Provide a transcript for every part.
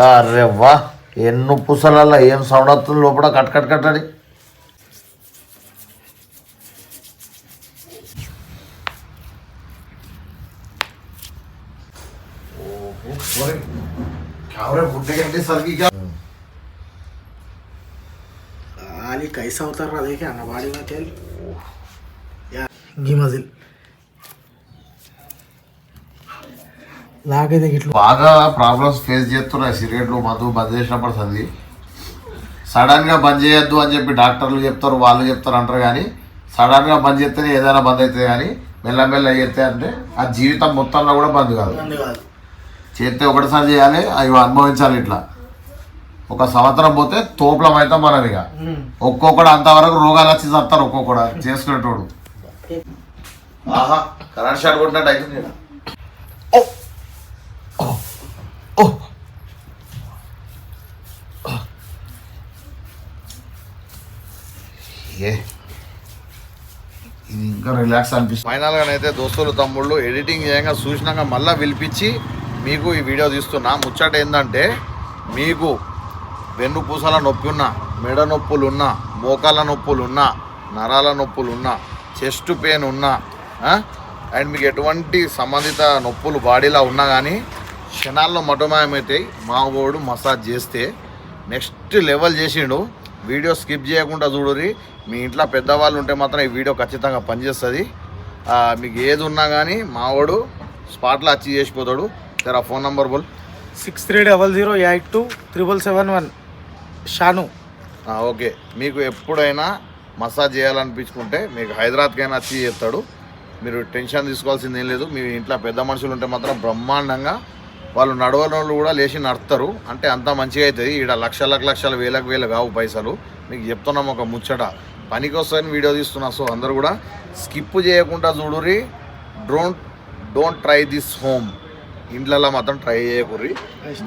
అరే వా ఎన్ను పుసలల్లో ఏం సౌండ్ వస్తుంది లోపల కట్ కట్ కట్టడి. आली कैसा उतर रहा देखे ना बॉडी में तेल यार घी मजिल లాగేది ఇట్లా బాగా ప్రాబ్లమ్స్ ఫేస్ చేస్తున్నాయి. సిగరెట్లు మందు బంద్ చేసినప్పుడు సంది సడన్గా బంద్ చేయొద్దు అని చెప్పి డాక్టర్లు చెప్తారు, వాళ్ళు చెప్తారు అంటారు. కానీ సడన్గా బంద్ చేస్తేనే ఏదైనా బంద్ అవుతుంది. కానీ మెల్లమెల్ల చేస్తే అంటే ఆ జీవితం మొత్తంలో కూడా బంద్ కాదు. చేస్తే ఒకటిసారి చేయాలి, అవి అనుభవించాలి. ఇట్లా ఒక సంవత్సరం పోతే తోపులం అవుతాం మనం. ఇక ఒక్కొక్కడు అంతవరకు రోగాలు వచ్చి చస్తారు. ఒక్కొక్కడు చేసుకునేటోడు ఆహా కరెంట్ షాట్ కొట్టినట్టు అవుతుంది. ఇది ఇంకా రిలాక్స్ అనిపిస్తుంది. ఫైనల్గానైతే దోస్తులు తమ్ముళ్ళు ఎడిటింగ్ చేయంగా చూసినాక మళ్ళీ పిలిపించి మీకు ఈ వీడియో తీస్తున్నా. ముచ్చట ఏంటంటే మీకు వెన్నుపూసల నొప్పి ఉన్నా, మెడ నొప్పులున్నా, మోకాల నొప్పులున్నా, నరాల నొప్పులున్నా, చెస్ట్ పెయిన్ ఉన్నా అండ్ మీకు ఎటువంటి సంబంధిత నొప్పులు బాడీలో ఉన్నా కానీ క్షణాల్లో మటుమాయమైతాయి. మా వాడు మసాజ్ చేస్తే నెక్స్ట్ లెవెల్ చేసిండు. వీడియో స్కిప్ చేయకుండా చూడుర్రి. మీ ఇంట్లో పెద్దవాళ్ళు ఉంటే మాత్రం ఈ వీడియో ఖచ్చితంగా పనిచేస్తుంది. మీకు ఏది ఉన్నా కానీ మావాడు స్పాట్లో వచ్చి చేసిపోతాడు. సరే ఫోన్ నంబర్ బోల్ 6300827771 షాను. ఓకే, మీకు ఎప్పుడైనా మసాజ్ చేయాలనిపించుకుంటే మీకు హైదరాబాద్కైనా వచ్చి చేస్తాడు. మీరు టెన్షన్ తీసుకోవాల్సింది ఏం లేదు. మీ ఇంట్లో పెద్ద మనుషులు ఉంటే మాత్రం బ్రహ్మాండంగా వాళ్ళు నడవనోళ్ళు కూడా లేచి నడుస్తారు. అంటే అంత మంచిగా అవుతుంది. ఈడ లక్షలు వేలకు కావు పైసలు. మీకు చెప్తున్నాం ఒక ముచ్చట, పనికి వస్తాయని వీడియో తీస్తున్నా. సో అందరూ కూడా స్కిప్ చేయకుండా చూడుర్రి. Don't try this home. ఇంట్లలో మాత్రం ట్రై చేయకూర్రి.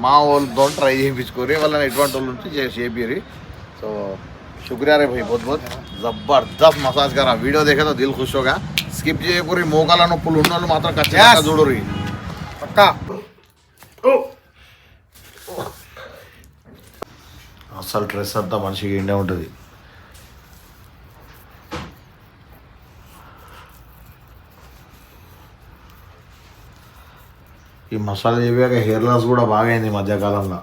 మా వాళ్ళతో ట్రై చేయించుకోర్రి. వాళ్ళని ఎటువంటి వాళ్ళు ఉంటే చేపిరి. సో शुक्रिया रे भाई, बहुत बहुत जबरदस्त मसाज करा. वीडियो देखे तो दिल खुश होगा. स्किप చేయకూరి. మోకాల నొప్పులు ఉన్న వాళ్ళు మాత్రం ఖచ్చితంగా చూడుర్రి. పక్కా అసలు స్ట్రెస్ అంతా మనిషికి ఎండే ఉంటుంది. ఈ మసాలా చెప్పాక హెయిర్ లాస్ కూడా బాగా అయింది ఈ మధ్యకాలంలో.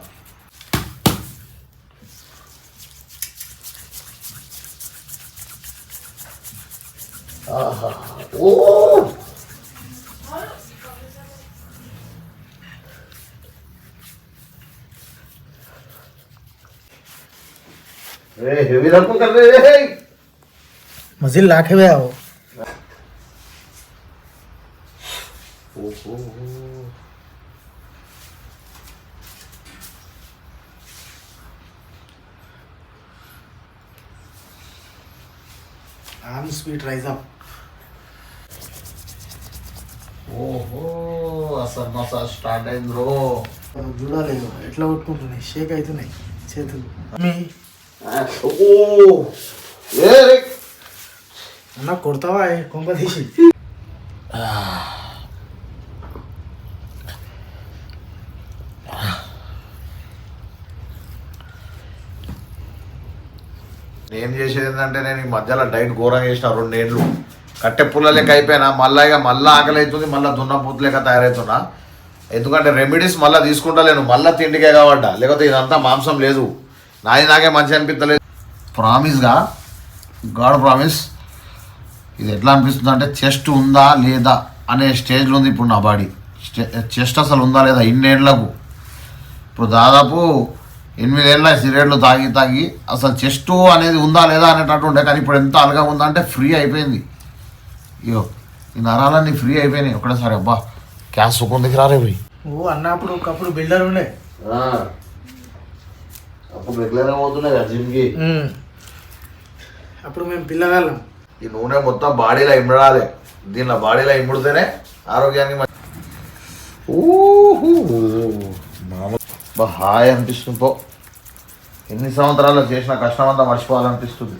ఓ हेवी रखो कर रहे मजिल लाखे हुए आओ. Arm speed rise up. ఓహో అసలు మసాజ్ స్టార్ట్ అయింది బ్రో. చూడలేదు ఎట్లా కొట్టుకుంటున్నాయి, షేక్ అవుతున్నాయి చేతులు. అన్న కొడతావా కొంప తీసి? నేను చేసేది ఏంటంటే నేను ఈ మధ్యలో డైట్ ఘోరంగా చేసిన 2 ఏళ్ళు. కట్టె పుల్ల లెక్క అయిపోయినా. మళ్ళీ ఆకలి అవుతుంది. మళ్ళీ దున్నపూత లెక్క తయారవుతున్నా. ఎందుకంటే రెమెడీస్ మళ్ళీ తీసుకుంటలేను. మళ్ళీ తిండికే కావడ్డా. లేకపోతే ఇదంతా మాంసం లేదు. నాకే మంచి అనిపించలేదు. ప్రామిస్గా గాడ్ ప్రామిస్. ఇది ఎట్లా అనిపిస్తుంది అంటే చెస్ట్ ఉందా లేదా అనే స్టేజ్లో ఉంది ఇప్పుడు నా బాడీ. చెస్ట్ అసలు ఉందా లేదా ఇన్నేళ్లకు. ఇప్పుడు దాదాపు 8 ఏళ్ళ సిగరెట్లు తాగి అసలు చెస్ట్ అనేది ఉందా లేదా అనేటట్టు ఉండే. కానీ ఇప్పుడు ఎంత అలగా ఉందంటే ఫ్రీ అయిపోయింది. అయ్యో ఈ నరాలన్నీ ఫ్రీ అయిపోయినాయి ఒకటేసారి. అబ్బా క్యాష్ సుఖం దగ్గర రారే పోయి. ఓ అన్నప్పుడు ఒకప్పుడు బిల్డర్ ఉండే. అప్పుడు రెగ్యులర్గా పోతున్నాయి కదా జిమ్కి. అప్పుడు మేము పిల్లగాళ్ళం. ఈ నూనె మొత్తం బాడీలో ఇమ్మడాలి. దీనిలో బాడీలో ఇమ్ముడితేనే ఆరోగ్యానికి హాయ్ అనిపిస్తుంది. పో ఎన్ని సంవత్సరాలు చేసిన కష్టం అంతా మర్చిపోవాలనిపిస్తుంది.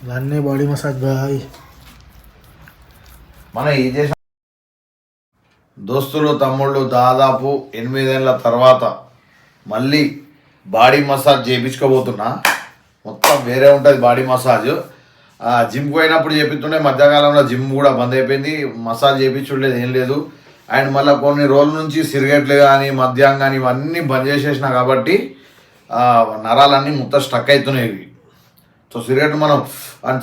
ఇవన్నీ బాడీ మసాజ్ బాయ్. మన ఈ చేసిన దోస్తులు తమ్ముళ్ళు దాదాపు 8 ఏళ్ళ తర్వాత మళ్ళీ బాడీ మసాజ్ చేయించుకోబోతున్నా. మొత్తం వేరే ఉంటుంది బాడీ మసాజ్. జిమ్కి పోయినప్పుడు చేపిస్తుండే, మధ్యకాలంలో జిమ్ కూడా బంద్ అయిపోయింది, మసాజ్ చేయించుండలేదు, ఏం లేదు. అండ్ మళ్ళీ కొన్ని రోజుల నుంచి సిగరెట్లు కానీ మద్యం కానీ ఇవన్నీ బంద్ చేసేసిన కాబట్టి నరాలన్నీ మొత్తం స్టక్ అవుతున్నాయి. సో సిగరెట్ మనం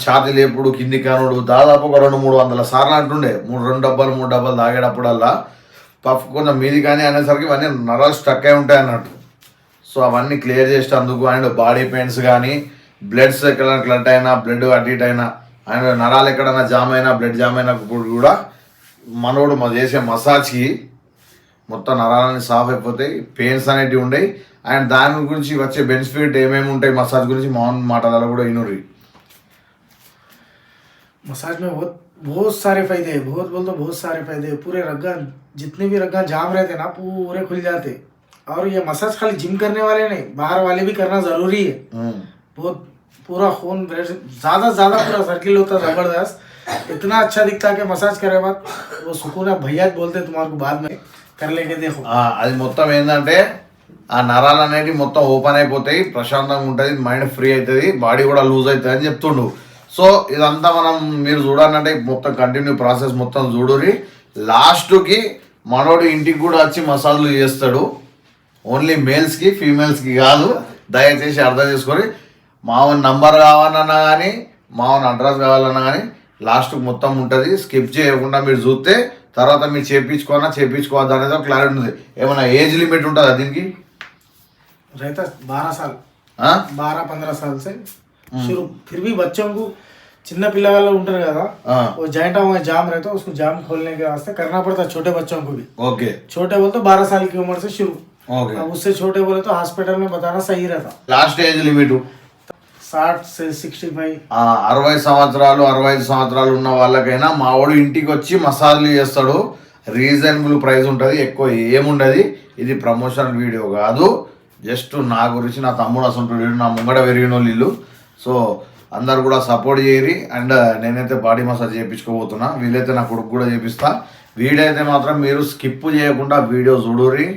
ఛాతీ లేపుడు కింది కానుడు దాదాపు ఒక 200-300 సార్లు అంటుండే, 2 డబ్బాలు తాగేటప్పుడల్లా పఫ్ కొంచెం మీది కానీ అనేసరికి ఇవన్నీ నరాలు స్టక్ అయి ఉంటాయి అన్నట్టు. సో అవన్నీ క్లియర్ చేసేందుకు అండ్ బాడీ పెయిన్స్ కానీ బ్లడ్స్ ఎక్కడైనా క్లట్ అయినా బ్లడ్ అటు ఇటు అయినా అండ్ నరాలు ఎక్కడైనా జామ్ అయినా బ్లడ్ జామ్ అయినప్పుడు కూడా మనోడు చేసే మసాజ్కి మొత్తం నరాలని సాఫ్ అయిపోతాయి, పెయిన్స్ అనేటివి ఉండవు. అండ్ దాని గురించి వచ్చే బెనిఫిట్ ఏమేమి ఉంటాయి మసాజ్ గురించి మౌన్ మాటలలో కూడా వినుర్రి. मसाज में बहुत सारे फायदे हैं, बहुत सारे फायदे हैं. पूरे रग्गा जितने भी रग्गा जाम रहते ना पूरे खुल जाते. और ये मसाज खाली जिम करने वाले नहीं, बाहर वाले भी करना जरूरी है. बहुत पूरा खून ज्यादा पूरा सर्किल होता है जबरदस्त. इतना अच्छा दिखता है कि मसाज करे बाद वो सुकून है. भैया बोलते तुम्हारे को बाद में कर लेके देखो. అది మొత్తం ఏంటంటే ఆ నరాలు అనేవి మొత్తం ఓపెన్ అయిపోతాయి, ప్రశాంతంగా ఉంటుంది, మైండ్ ఫ్రీ అవుతుంది, బాడీ కూడా లూజ్ అవుతుంది అని చెప్తుండు. సో ఇదంతా మనం మీరు చూడాలంటే మొత్తం కంటిన్యూ ప్రాసెస్ మొత్తం చూడురి. లాస్ట్కి మనోడు ఇంటికి కూడా వచ్చి మసాజ్లు చేస్తాడు. ఓన్లీ మేల్స్కి ఫీమేల్స్కి కాదు, దయచేసి అర్థం చేసుకొని. మావన్ నంబర్ కావాలన్నా కానీ మావన్ అడ్రస్ కావాలన్నా కానీ లాస్ట్కి మొత్తం ఉంటుంది. స్కిప్ చేయకుండా మీరు చూస్తే తర్వాత మీరు చేయించుకోవద్దు అనేది ఒక క్లారిటీ ఉంది. ఏమైనా ఏజ్ లిమిట్ ఉంటుందా దీనికి? रहता 12 साल 12-15 साल से शुरू. फिर भी बच्चों को चिन्ना पिल्ला वाला उठर కదా वो जॉइंट में जाम रहता है, उसको जाम खोलने के वास्ते करना पड़ता है छोटे बच्चों को भी. ओके. छोटे बोले तो 12 साल की उम्र से शुरू. ओके. अब उससे छोटे बोले तो हॉस्पिटल में बताना सही रहता. लास्ट एज लिमिट 60 से 65. 60 సంవత్సరాలు 65 సంవత్సరాలు ఉన్న వాళ్ళకైనా మా వాడు ఇంటికి వచ్చి మసాజ్లు చేస్తాడు. రీజనబుల్ ప్రైస్ ఉంటుంది, ఎక్కువ ఏముండదు. ఇది ప్రమోషన్ వీడియో కాదు, జస్ట్ నా గురించి, నా తమ్ముడు అసలు నా ముంగడ పెరిగిన వాళ్ళు. సో అందరు కూడా సపోర్ట్ చేయరి. అండ్ నేనైతే బాడీ మసాజ్ చేయించుకోబోతున్నా, వీలైతే నా కొడుకు కూడా చేపిస్తా. వీడియో అయితే మాత్రం మీరు స్కిప్ చేయకుండా వీడియో చూడురి.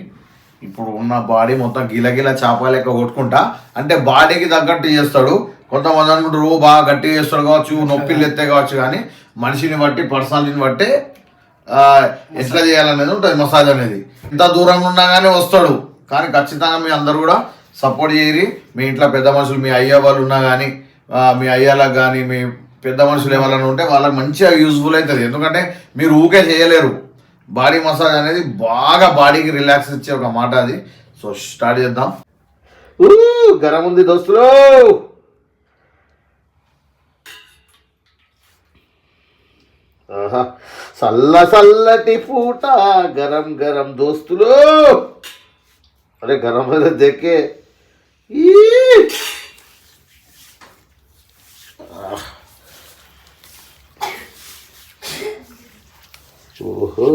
ఇప్పుడు ఉన్న బాడీ మొత్తం గిలగిల చేప లెక్క కొట్టుకుంటా, అంటే బాడీకి తగ్గట్టు చేస్తాడు. కొంతమంది అనుకుంటారు బాగా గట్టిగా చేస్తాడు కావచ్చు, నొప్పిలు ఎత్తే కావచ్చు, కానీ మనిషిని బట్టి పర్సనాలిటీని బట్టి ఎట్లా చేయాలనేది ఉంటుంది మసాజ్ అనేది. ఇంత దూరంగా ఉన్నా కానీ వస్తాడు. కానీ ఖచ్చితంగా మీ అందరు కూడా సపోర్ట్ చేయరి. మీ ఇంట్లో పెద్ద మనుషులు, మీ అయ్య వాళ్ళు ఉన్నా కానీ, మీ అయ్యాలకు కానీ, మీ పెద్ద మనుషులు ఎవరైనా ఉంటే వాళ్ళకి మంచిగా యూజ్ఫుల్ అవుతుంది. ఎందుకంటే మీరు ఊకే చేయలేరు. బాడీ మసాజ్ అనేది బాగా బాడీకి రిలాక్స్ ఇచ్చే ఒక మాట అది. సో స్టార్ట్ చేద్దాం. గరం ఉంది దోస్తులు. చల్లటి పూట గరం గరం దోస్తులు. अरे गरम है देखे. ఓహో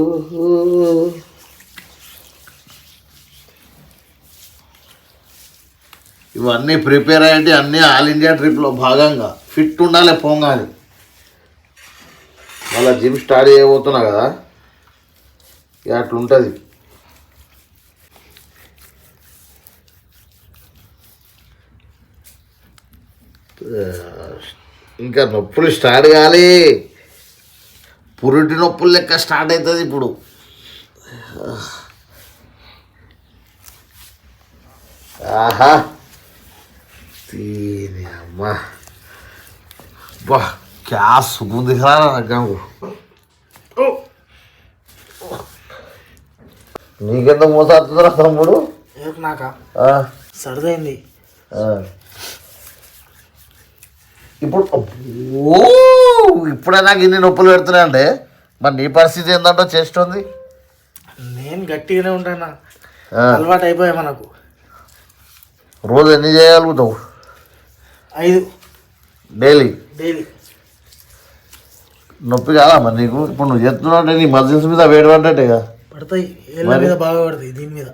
ఇవన్నీ ప్రిపేర్ అయ్యేటి అన్నీ ఆల్ ఇండియా ట్రిప్లో భాగంగా ఫిట్ ఉండాలి, పొంగాలి. మళ్ళీ జిమ్ స్టార్ట్ చేయబోతున్నా కదా, ఇక అట్లుంటుంది. ఇంకా నొప్పులు స్టార్ట్ కావాలి, పురిటి నొప్పులు లెక్క స్టార్ట్ అవుతుంది ఇప్పుడు. ఆహా తీని అమ్మా, బా క్యా సుకూన్ దిఖ రहा है रग्गा को. నీకెందుకు మోసాడుతుందిరా తమ్ముడు? నాకా సర్దైంది. ఇప్పుడు ఇప్పుడే నాకు ఇన్ని నొప్పులు పెడుతున్నాయి అంటే మరి నీ పరిస్థితి ఏంటంటే చేస్తుంది. నేను గట్టిగానే ఉంటాను, అలవాటు అయిపోయా మనకు. రోజు ఎన్ని చేయగలుగుతావు? 5 డైలీ. నొప్పి కాదా మరి నీకు? ఇప్పుడు నువ్వు చేస్తున్నావు నీ మజిల్స్ మీద వేడి పడ్డట్టే కదా. పడతాయి, ఏళ్ళ మీద బాగా పడతాయి, దీని మీద.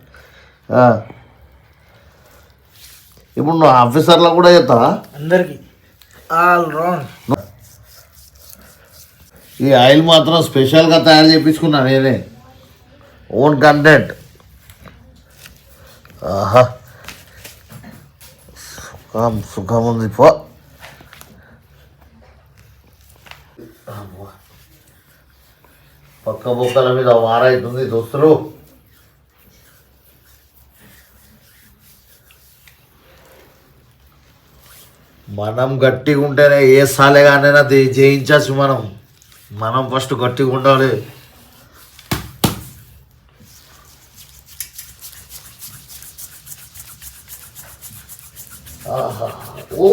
ఇప్పుడు నువ్వు ఆఫీసర్లో కూడా చేస్తావా? అందరికి ఆల్ రౌండ్. ఈ ఆయిల్ మాత్రం స్పెషల్గా తయారు చేయించుకున్నా నేనే, ఓన్ కంటెంట్. ఆహా సుఖం ఉంది పో. పక్క బొక్కల మీద వారైతుంది దోస్తులు. మనం గట్టిగా ఉంటేనే ఏ సాలేగానైనా జయించచ్చు. మనం ఫస్ట్ గట్టిగా ఉండాలి. ఓ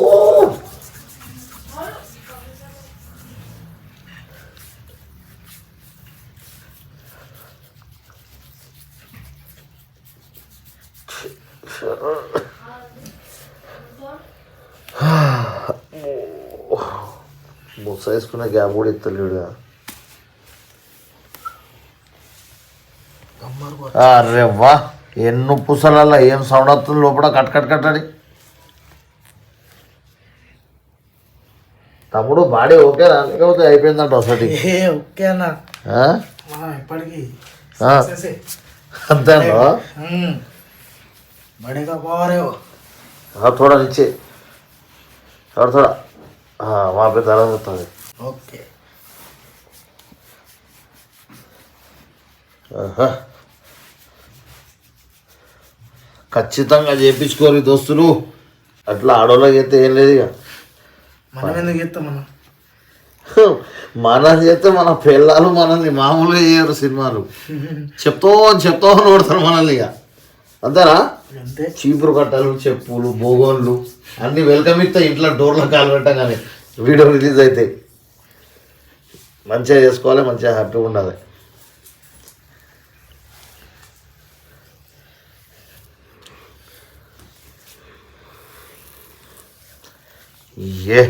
ముస వేసుకున్న గ్యాప్ కూడా ఇస్తలేడుగా. అరే వా, ఎన్ను పుసలల్లా ఏం సౌండ్ వస్తుంది లోపల కట్ కట్ కట్టడి. తమ్ముడు బాడీ ఓకేనా లేకపోతే అయిపోయిందంట ఒకసారి? ఓకే అన్న, ఇప్పటికి అంతేనా? बड़ेगा पावर है वो। हाँ थोड़ा नीचे और थोड़ा, हाँ वहाँ पे दर्द होता है. ओके. ఖచ్చితంగా చేయించుకోరు దోస్తులు. అట్లా ఆడోళ్ళకి అయితే ఏం లేదు. ఇక మనం ఎందుకు చేస్తాం? మనం చేస్తే మన పిల్లలు మనల్ని మామూలుగా చేయరు. సినిమాలు చెప్తావు నోడతారు మనల్ని. ఇక అంతేనా? చీపురు కట్టలు, చెప్పులు, బోగోన్లు అన్నీ వెల్కమ్ ఇస్తాయి. ఇంట్లో డోర్లో కాలు పెట్టగానే వీడియో రిలీజ్ అయితే మంచిగా చేసుకోవాలి, మంచిగా హ్యాపీగా ఉండాలి. ఏ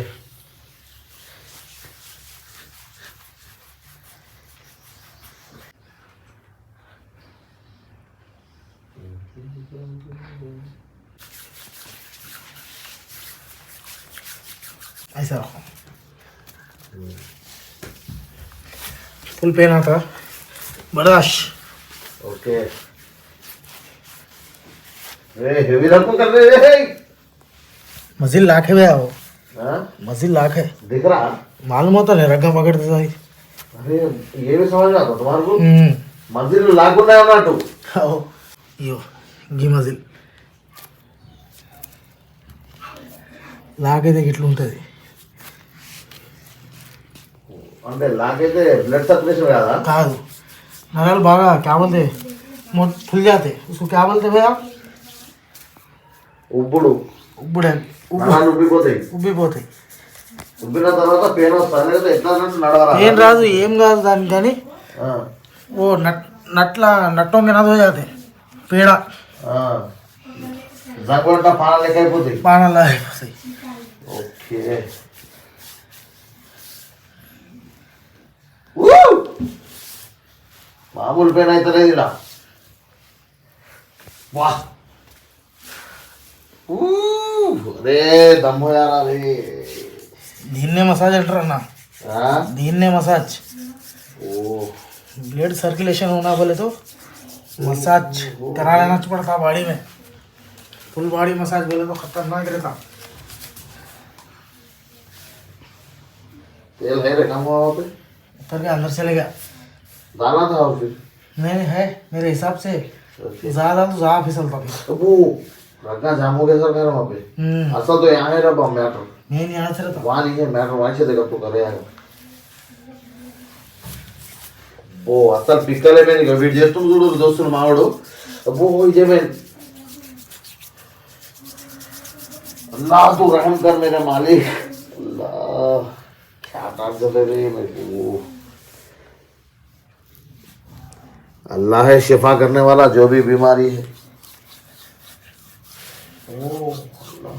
ऐसा रखो. फुल पेन आता बर्दाश्त. ओके. हेवी रखो कर रहे. मजिल लाख है भैया वो. हाँ मजिल लाख है. दिख रहा? मालूम होता नहीं, रग्गा पकड़ते था. अरे ये भी समझ में आता तुम्हारे को. मजिल लाख उन्ना है ना तू. यो गी మజిల్ లాగైతే ఇట్లా ఉంటుంది. అంటే లాగైతే ब्लड सर्कुलेशन కాదా? కాదు, నరాలు బాగా क्या बोलते फुल जाते. उसको क्या बोलते भैया? ఉబ్బుడు. నరాలు ఉబ్బిపోతాయి. ఉబ్బిన తర్వాత పెయిన్ వస్తుంది. లేదా ఎట్లా నడవరా? ఏం రాదు, ఏం కాదు దానికి. కానీ ఓ నట్టోं के नद हो जाते. पेड़ा జగొంట పాన లెక్క అయిపోతాయి. పానలా అయిపోతాయి. ఓకే. మామూలు పెయిన్ అయితే లేదు ఇలా. వా అరే దమ్ము యారాలి. దీన్నే మసాజ్ అంటారు అన్న. దీన్నే మసాజ్. ओ ब्लड सर्कुलेशन होना बोले तो मसाज करा लेना पड़ता बॉडी में. फुल बॉडी मसाज बोले तो खतरनाक रहता. तेल है रे कम वहाँ पे? उतर के अंदर चले गया. डाला था और फिर? नहीं है मेरे हिसाब से ज़्यादा तो ज़्यादा फिसलता फिर. तो वो रखना जामो के सर कर वहाँ पे. असल तो यहाँ है रहा मैटर. नहीं यहाँ से रहता. वहाँ नहीं है मैटर. वहाँ से देखा तो करे यार. ఓ అసలు పిక్కలే మీద వీడు చేస్తుంది చూడు దోస్తులు మావాడు. అబ్బో ఇదేమే. अल्लाह तू रहम कर मेरे मालिक. अल्लाह क्या काम कर रहे हैं मेरे को. अल्लाह है शिफा करने वाला जो भी बीमारी है. ओ अल्लाह.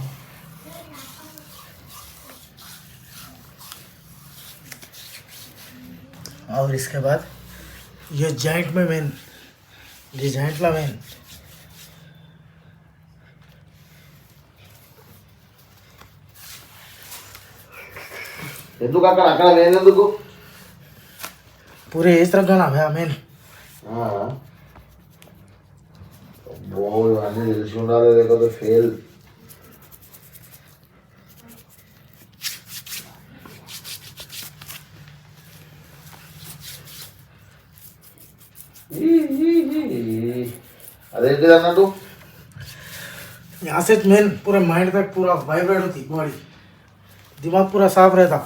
और इसके बाद ये जॉइंट में मेन, ये जॉइंट ला मेन. ఎందుకు అక్కడ అక్కడ లేనందుకు पूरे इस तरह का ना भैया मेन. అబ్బో ఇవన్నీ తెలిసి ఉండాలి లేకపోతే ఫెయిల్. ఏంటిది అన్నట్టు यहाँ से मेन पूरा माइंड तक पूरा वाइब्रेट होती बॉडी, दिमाग पूरा साफ रहता।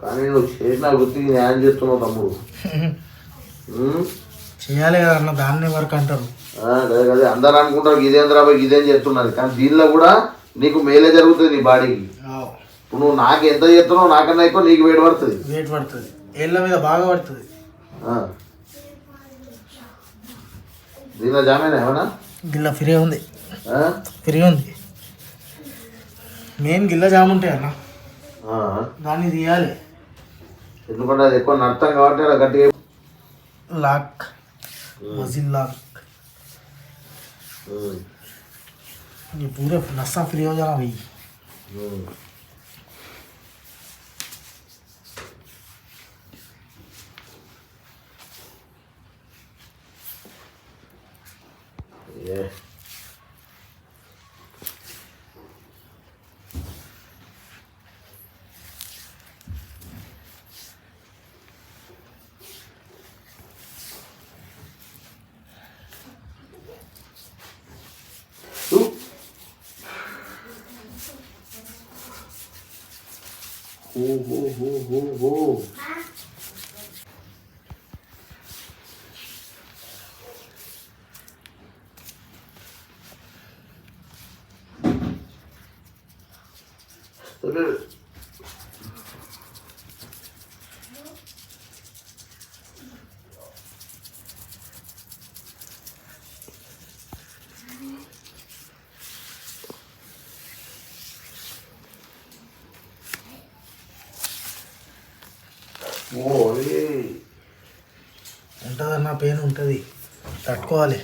కానీ నువ్వు చేసిన వృత్తికి న్యాయం చేస్తున్నావు తమ్ముడు. చేయాలి కదా అన్న, దాన్నే వర్క్ అంటారు. అదే అదే అందరు అనుకుంటారు ఇదేంద్రా బాయ్ ఇదేం చేస్తున్నది, కానీ దీనిలో కూడా నీకు మేలే జరుగుతుంది నీ బాడీకి. ఇప్పుడు నువ్వు నాకు ఎంత చేస్తున్నావు నాకన్నా ఎక్కువ నీకు వెయిట్ పడుతుంది ఏళ్ళ మీద బాగా పడుతుంది. దీనిలో జామేనా ఏమన్నా గిల్ల ఫ్రీ ఉంది, మెయిన్ గిల్ల జామ్ ఉంటాయి అన్న, దాన్ని తీయాలి. ఎందుకంటే అది ఎక్కువ నడతాం కాబట్టి అలా గట్టిగా లాక్ मजिल लाक ये पूरे नसा फ्री हो जाना भाई. Yeah. हो. ఉంటుందన్న, పెయిన్ ఉంటుంది, తట్టుకోవాలి.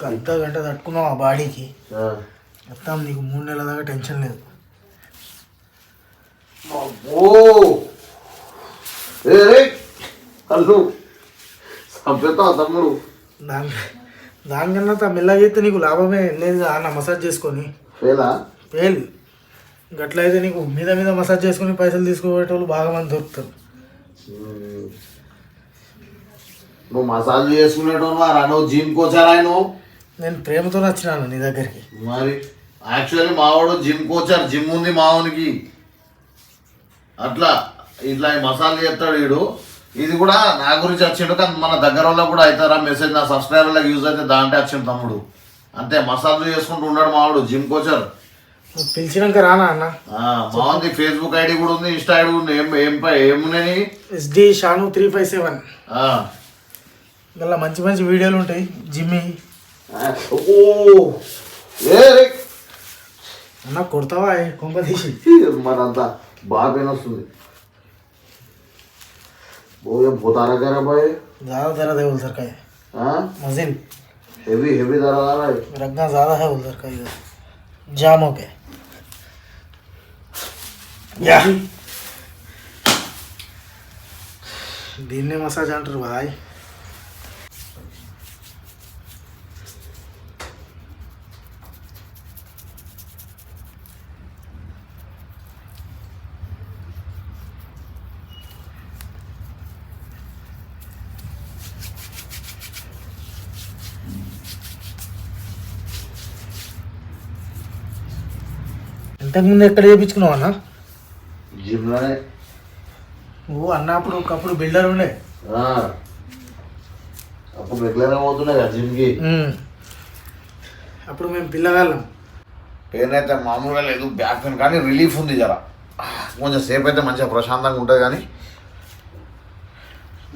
అర్ధ గంట తట్టుకున్నావు ఆ బాడీకి మొత్తం, నీకు 3 నెలల దాకా టెన్షన్ లేదు. తమ్ముడు దానికన్నా మెల్లగా అయితే నీకు లాభమే లేదు అన్న. మసాజ్ చేసుకొని పేలు గట్లయితే నీకు మీద మీద మసాజ్ చేసుకుని పైసలు తీసుకోబెట్టేవాళ్ళు బాగా మంది దొరుకుతారు. నువ్వు మసాజ్ చేసుకునేటోను జిమ్ కోచర్ ఆయన. నేను ప్రేమతో వచ్చినాను నీ దగ్గరికి. మరి యాక్చువల్లీ మావాడు జిమ్ కోచర్, జిమ్ ఉంది మావానికి. అట్లా ఇట్లా మసాజ్ చేస్తాడు వీడు. ఇది కూడా నా గురించి వచ్చిండు, కానీ మన దగ్గర వాళ్ళకి కూడా అవుతారా మెసేజ్, నా సబ్స్క్రైబర్లకు యూజ్ అయితే దాంట్లో వచ్చిండు తమ్ముడు. అంతే మసాజ్ చేసుకుంటూ ఉన్నాడు మావాడు, జిమ్ కోచర్. పిలిచినాక రానా అన్న? బాగుంది, ఫేస్బుక్ ఐడి కూడా ఉంది, ఇన్స్టా ఐడి ఉంది. ఏమున్నాయి? SD Shanu 357. మళ్ళీ మంచి మంచి వీడియోలు ఉంటాయి జిమ్మి. అన్న కొడతావా కొంప తీసి? మరంతా బాగా పెయిన్ వస్తుంది. పోతారా కదా బాయ్, ज़्यादा दर्द है उधर का, मजिल हेवी दर्द आ रहा है, रगना ज़्यादा है उधर का, इधर जाम हो गया. या దీన్నే మసాజ్ అంటారు బాయ్. ఇంతకుముందు ఎక్కడ చేయించుకున్నావు అన్న? జిమ్లోనే. ఓ అన్న అప్పుడు ఒకప్పుడు బిల్డర్ ఉండే, అప్పుడు రెగ్యులర్గా పోతున్నాయి కదా జిమ్కి. అప్పుడు మేము పిల్లగాళ్ళం. పెయిన్ అయితే మామూలుగా లేదు, బ్యాక్ పెయిన్ కానీ రిలీఫ్ ఉంది జర. కొంచెం సేపు అయితే మంచిగా ప్రశాంతంగా ఉంటుంది, కానీ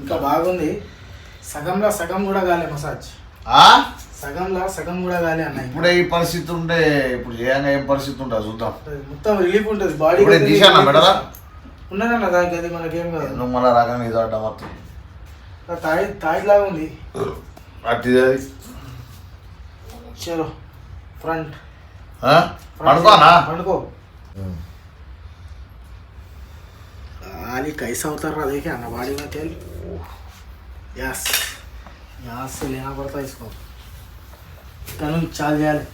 ఇంకా బాగుంది. సగంలో సగం కూడా కాలే మసాజ్, సగంలో సగం కూడా కాలే అన్న. ఇప్పుడే ఈ పరిస్థితి ఉంటే ఇప్పుడు చేయంగా ఏం పరిస్థితి ఉంటుంది చూద్దాం. మొత్తం రిలీఫ్ ఉంటుంది బాడీ. తీసానా మెడలా? ఉన్నదన్న దానికి అది మనకేం కాదు. నువ్వు మన రకంగా ఇది ఆట మొత్తం తాయిలాగా ఉంది. అట్టిది చలో ఫ్రంట్ పడుకోనా పండుకో. आली कैसा उतर रहा देखे ना बॉडी में तेल. यस यहाँ से लेना पड़ता है इसको. తను చాలు చేయాలి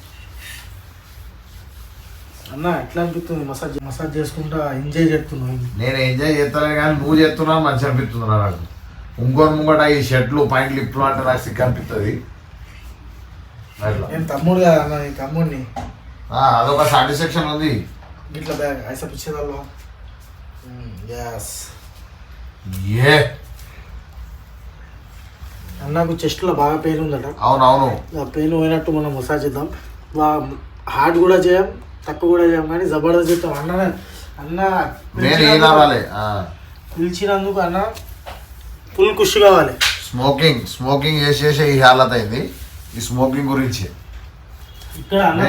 అన్న. ఎట్లా అనిపిస్తుంది మసాజ్ చేసుకుంటా ఎంజాయ్ చేస్తున్నావు? నేను ఎంజాయ్ చేస్తాను కానీ నువ్వు చేస్తున్నావు మంచి అనిపిస్తుంది నాకు. ఇంకోటి ముంగట ఈ షర్ట్లు పాయింట్లు ఇప్పుడు అంటే నాకు సిగ్గు అనిపిస్తుంది. నేను తమ్ముడు కదా అన్న, నీ తమ్ముడిని. అదొక సాటిస్ఫాక్షన్ ఉంది. ఇట్లా బ్యాగ్ ఐసా పిచ్చేదాల్లో. యస్ ఏ అన్నకు చెస్ట్లో బాగా పెయిన్ ఉందట. అవునవును. ఆ పెయిన్ పోయినట్టు మనం మసాజ్ చేద్దాం. హార్డ్ కూడా చేయం, తక్కువ కూడా చేయం, కానీ జబర్దస్త్ చేస్తాం. అన్న పిలిచినందుకు అన్న ఫుల్ ఖుషి కావాలి. స్మోకింగ్ చేసేసే ఈ హాలత్ అయింది. ఈ స్మోకింగ్ గురించి ఇక్కడ అన్న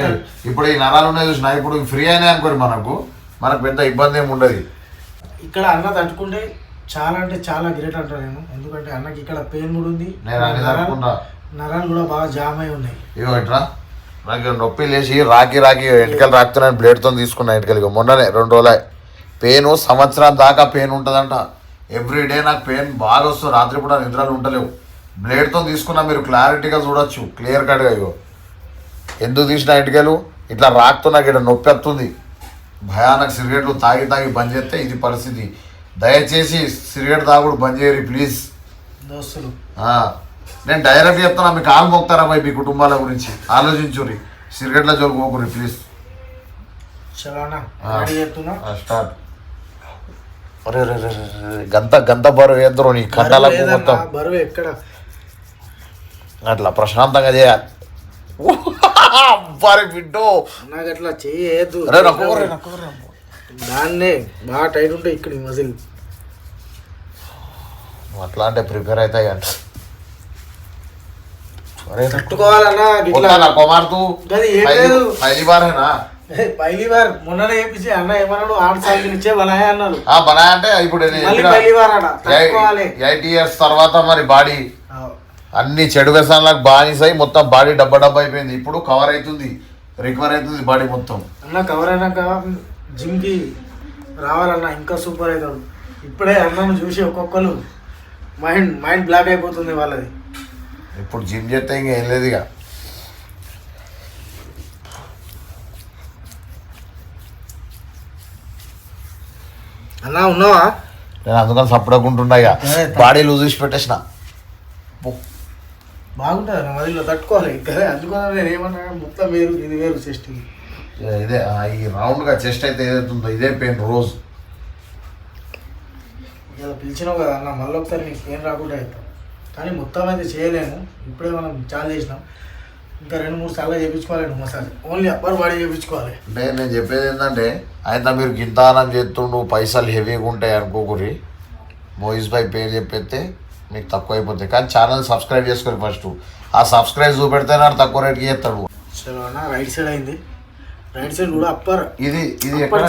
ఇప్పుడు ఈ నరాలు ఉన్నాయి చూసినా, ఇప్పుడు ఫ్రీ అయినాయి అనుకోండి మనకు పెద్ద ఇబ్బంది ఏమి ఉండదు. ఇక్కడ అన్న తట్టుకుంటే చాలా అంటే చాలా గ్రేట్ అంటాను నేను. ఎందుకంటే అన్నకి ఇక్కడ పెయిన్ కూడా ఉంది, నరాలు కూడా బాగా జామ్ అయి ఉన్నాయి. ఇగో ఇట్లా నాకు నొప్పి లేచి రాకి ఎంటికలు రాకుతున్నాను బ్లేడ్తో తీసుకున్నా. ఎంటికలు మొన్ననే 2 రోజులు పెయిన్ సంవత్సరం దాకా పెయిన్ ఉంటుందంట. ఎవ్రీడే నాకు పెయిన్ బాగా వస్తుంది. రాత్రి పూట నిద్రలు ఉండలేవు. బ్లేడ్తో తీసుకున్నా, మీరు క్లారిటీగా చూడొచ్చు, క్లియర్ కట్గా. ఇగో ఎందుకు తీసిన ఎంటికలు ఇట్లా రాకుతూ నాకు ఇక్కడ నొప్పి వస్తుంది. భయానక సిగరెట్లు తాగి బంద్ చేస్తే ఇది పరిస్థితి. దయచేసి సిగరెట్ తాగుడు బంద్ చేయరు ప్లీజ్ దోస్తులు. నేను డైరెక్ట్ చెప్తున్నా, మీ కాలు మోగుతారా పోయి మీ కుటుంబాల గురించి ఆలోచించురి. సిగరెట్ల జోలికి పోకురి ప్లీజ్. స్టార్ట్. అరే గంత బరువు వేద్దరు నీ కండాలకు మొత్తం బరువు ఎక్కడ. అట్లా ప్రశాంతంగా చేయాలి. బిడ్డో నాకు అట్లా చేయద్దు. దాన్నే బాగా టైట్ ఉంటాయి ఇక్కడ మజిల్. అట్లా అంటే ప్రిపేర్ అవుతాయి అంట. తట్టుకోవాలన్నా కుమార్తు పైలి బార్ మొన్ననే చేపించి అన్న ఏమన్నాడు 8 సార్లు ఇచ్చే బనాయ్ అన్నారు. బనాయ్ అంటే ఇప్పుడు 8 years తర్వాత మరి బాడీ అన్ని చెడు వ్యసనాలకు బానిసై మొత్తం బాడీ డబ్బా అయిపోయింది. ఇప్పుడు కవర్ అవుతుంది, రికవర్ అవుతుంది బాడీ మొత్తం. అన్న కవర్ అయినాక జిమ్కి రావాలన్న ఇంకా సూపర్ అవుతాడు. ఇప్పుడే అన్నను చూసి ఒక్కొక్కరు మైండ్ బ్లాక్ అయిపోతుంది వాళ్ళది. ఇప్పుడు జిమ్ చేస్తే ఇంకేం లేదు ఇక. అన్న ఉన్నావా? నేను అందుకని సపడకుంటున్నా ఇక బాడీ లూజ్ చేసి పెట్టేసిన. బాగుంటుంది అన్న మదిలో తట్టుకోవాలి. అందుకని నేను ఏమన్నా మొత్తం వేరు ఇది వేరు చెస్ట్. ఇదే ఈ రౌండ్గా చెస్ట్ అయితే ఏదైతుందో ఇదే పెయిన్ రోజు. ఇలా పిలిచినావు కదా అన్న, మళ్ళీ ఒకసారి నీకు పెయిన్ రాకుండా అవుతాం. కానీ మొత్తం అయితే చేయలేము. ఇప్పుడే మనం చాలా చేసినాం. ఇంకా 2-3 సార్లు చేయించుకోవాలి మసాజ్. ఓన్లీ అప్పర్ బాడీ చేయించుకోవాలి. అంటే నేను చెప్పేది ఏంటంటే అయితే మీరు గింతానం చేస్తుండు పైసలు హెవీగా ఉంటాయి అనుకోకూరి. మోయిస్ భాయ్ పేరు చెప్పేస్తే మీకు తక్కువ అయిపోతాయి. కానీ ఛానల్ సబ్స్క్రైబ్ చేసుకోండి ఫస్ట్. ఆ సబ్స్క్రైబ్ చూపెడితే నాకు తక్కువ రేట్కి చేస్తాడు. చలో అన్న రైట్ సైడ్ అయింది. రైట్ సైడ్ కూడా అప్పర్. ఇది ఎక్కడ